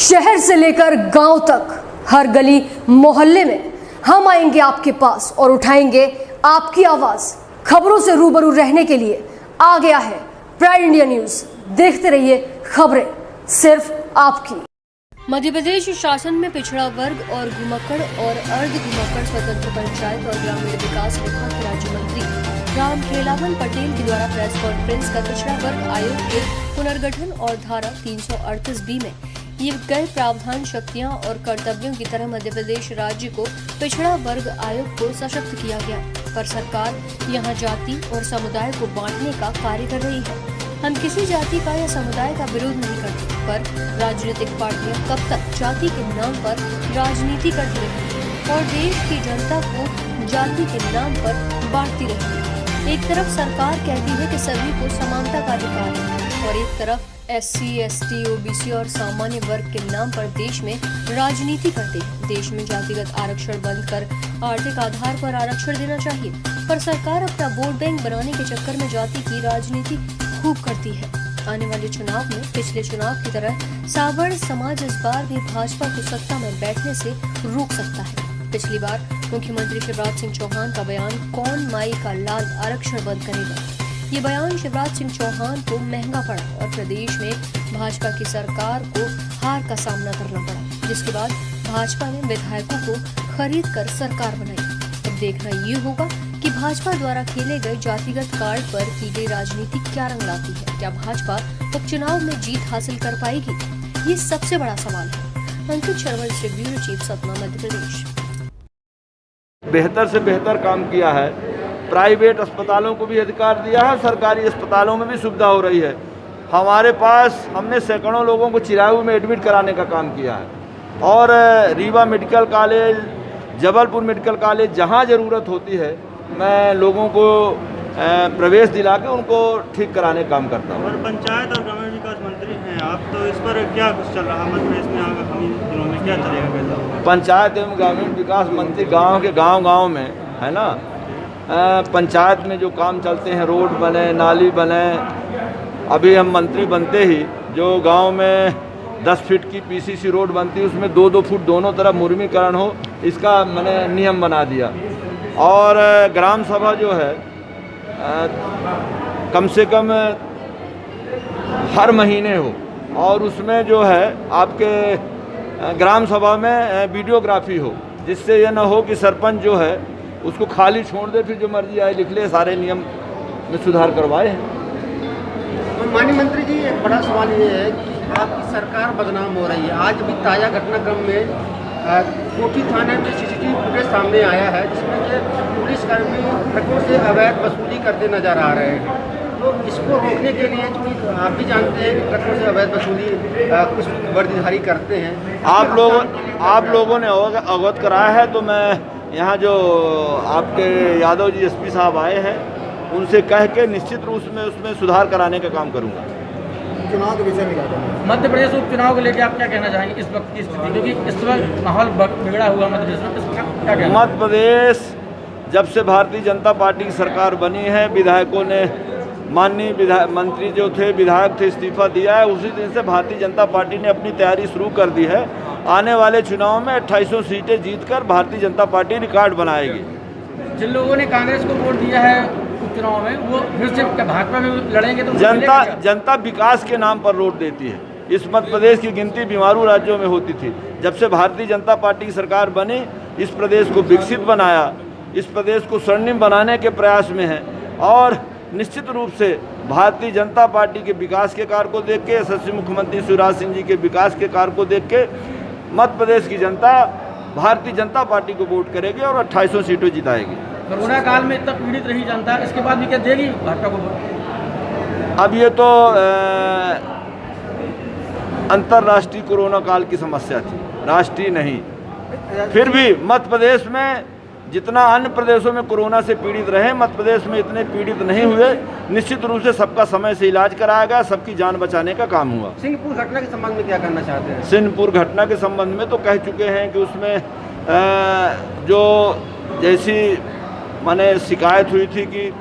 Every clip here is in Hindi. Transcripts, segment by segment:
शहर से लेकर गांव तक हर गली मोहल्ले में हम आएंगे आपके पास और उठाएंगे आपकी आवाज। खबरों से रूबरू रहने के लिए आ गया है प्राइड इंडिया न्यूज। देखते रहिए खबरें सिर्फ आपकी। मध्य प्रदेश शासन में पिछड़ा वर्ग और घुमक्कड़ और अर्ध घुमक्कड़ स्वतंत्र पंचायत और ग्रामीण विकास विभाग के राज्य मंत्री रामखेलावन पटेल के द्वारा प्रेस कॉन्फ्रेंस का पिछड़ा वर्ग आयोग के पुनर्गठन और धारा 338B में ये गए प्रावधान शक्तियां और कर्तव्यों की तरह मध्य प्रदेश राज्य को पिछड़ा वर्ग आयोग को सशक्त किया गया, पर सरकार यहां जाति और समुदाय को बांटने का कार्य कर रही है। हम किसी जाति का या समुदाय का विरोध नहीं करते, पर राजनीतिक पार्टियां कब तक जाति के नाम पर राजनीति करती रहेंगी और देश की जनता को जाति के नाम पर बांटती रहेंगी। एक तरफ सरकार कहती है कि सभी को समानता का अधिकार है और एक तरफ SC, ST, OBC और सामान्य वर्ग के नाम पर देश में राजनीति करते हैं। देश में जातिगत आरक्षण बंद कर आर्थिक आधार पर आरक्षण देना चाहिए, पर सरकार अपना वोट बैंक बनाने के चक्कर में जाति की राजनीति खूब करती है। आने वाले चुनाव में पिछले चुनाव की तरह सावर्ण समाज इस बार भी भाजपा को सत्ता में बैठने से रोक सकता है। पिछली बार मुख्यमंत्री शिवराज सिंह चौहान का बयान कौन माई का लाल आरक्षण बंद करेगा, ये बयान शिवराज सिंह चौहान को महंगा पड़ा और प्रदेश में भाजपा की सरकार को हार का सामना करना पड़ा, जिसके बाद भाजपा ने विधायकों को खरीद कर सरकार बनाई। अब देखना ये होगा कि भाजपा द्वारा खेले गए जातिगत कार्ड पर की गई राजनीति क्या रंग लाती है। क्या भाजपा उपचुनाव में जीत हासिल कर पाएगी, ये सबसे बड़ा सवाल है। Ankit Sharma, district bureau chief, Satna, Madhya Pradesh. बेहतर से बेहतर काम किया है। प्राइवेट अस्पतालों को भी अधिकार दिया है, सरकारी अस्पतालों में भी सुविधा हो रही है। हमारे पास हमने सैकड़ों लोगं को चिरायु में एडमिट कराने का काम किया है और Rewa medical college, Jabalpur medical college, जहां ज़रूरत होती है मैं लोगों को प्रवेश दिला के उनको ठीक कराने का काम करता हूँ। और पंचायत और ग्रामीण विकास मंत्री हैं आप, तो इस पर क्या कुछ चल रहा है मध्य प्रदेश में आगामी दिनों में क्या चलेगा, कैसा? पंचायत एवं ग्रामीण विकास मंत्री गाँव के गाँव में है ना, पंचायत में जो काम चलते हैं, रोड बने, नाली बने। अभी हम मंत्री बनते ही जो गांव में 10 फीट की PCC रोड बनती है उसमें 2-2 फुट दोनों तरफ मुर्मीकरण हो, इसका मैंने नियम बना दिया। और ग्राम सभा जो है कम से कम हर महीने हो और उसमें जो है आपके ग्राम सभा में वीडियोग्राफी हो, जिससे यह ना हो कि सरपंच जो है उसको खाली छोड़ दे, फिर जो मर्जी आए लिख ले। सारे नियम में सुधार करवाए हैं। माननीय मंत्री जी, एक बड़ा सवाल ये है कि आपकी सरकार बदनाम हो रही है। आज भी ताज़ा घटनाक्रम में कोठी थाने में CCTV फुटेज सामने आया है जिसमें कि पुलिसकर्मी ट्रकों से अवैध वसूली करते नजर आ रहे हैं। तो इसको रोकने के लिए, क्योंकि आप भी जानते हैं कि ट्रकों से अवैध वसूली कुछ वर्दीधारी करते हैं, आप लोगों ने अवगत कराया है। तो मैं यहाँ जो आपके यादव जी SP साहब आए हैं उनसे कह के निश्चित रूप में उसमें सुधार कराने का काम करूँगा। चुनाव के विषय में क्या कहना है? मध्य प्रदेश उपचुनाव को लेकर आप क्या कहना चाहेंगे इस वक्त की स्थिति, क्योंकि इस वक्त माहौल बिगड़ा हुआ मध्य प्रदेश में, इसका क्या कहना? मध्य प्रदेश जब से भारतीय जनता पार्टी की सरकार बनी है, विधायकों ने, माननीय मंत्री जो थे, विधायक थे, इस्तीफा दिया है। उसी दिन से भारतीय जनता पार्टी ने अपनी तैयारी शुरू कर दी है। आने वाले चुनाव में 2800 सीटें जीतकर भारतीय जनता पार्टी रिकॉर्ड बनाएगी। जिन लोगों ने कांग्रेस को वोट दिया है उपचुनाव में, वो फिर से भाजपा में लड़ेंगे तो जनता विकास के नाम पर वोट देती है। इस मध्य प्रदेश की गिनती बीमारू राज्यों में होती थी। जब से भारतीय जनता पार्टी की सरकार बनी, इस प्रदेश को विकसित बनाया, इस प्रदेश को स्वर्णिम बनाने के प्रयास में है और निश्चित रूप से भारतीय जनता पार्टी के विकास के कार्य को देख के, यशस्वी मुख्यमंत्री शिवराज सिंह जी के विकास के कार्य को देख के मध्य प्रदेश की जनता भारतीय जनता पार्टी को वोट करेगी और 2800 सीटें जिताएगी। कोरोना काल में इतना पीड़ित रही जनता, इसके बाद भी क्या देगी भाजपा को वोट? अब ये तो अंतर्राष्ट्रीय कोरोना काल की समस्या थी, राष्ट्रीय नहीं। फिर भी मध्य प्रदेश में जितना अन्य प्रदेशों में कोरोना से पीड़ित रहे, मध्य प्रदेश में इतने पीड़ित नहीं हुए। निश्चित रूप से सबका समय से इलाज कराया गया, सबकी जान बचाने का काम हुआ। सिंहपुर घटना के संबंध में क्या करना चाहते हैं? सिंहपुर घटना के संबंध में तो कह चुके हैं कि उसमें जो जैसी माने शिकायत हुई थी कि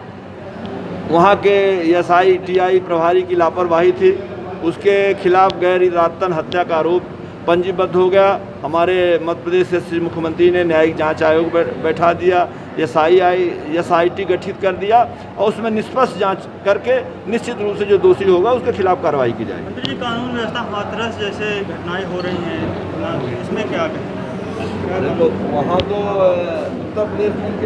वहाँ के SI TI प्रभारी की लापरवाही थी, उसके खिलाफ गैर इरादतन हत्या का आरोप पंजीबद्ध हो गया। हमारे मध्य प्रदेश के श्री मुख्यमंत्री ने न्यायिक जांच आयोग बैठा दिया, SIT गठित कर दिया और उसमें निष्पक्ष जांच करके निश्चित रूप से जो दोषी होगा उसके खिलाफ कार्रवाई की जाएगी। मंत्री जी, कानून व्यवस्था हाथरस जैसे घटनाएं हो रही हैं, इसमें क्या कहें? वहाँ तो उत्तर प्रदेश में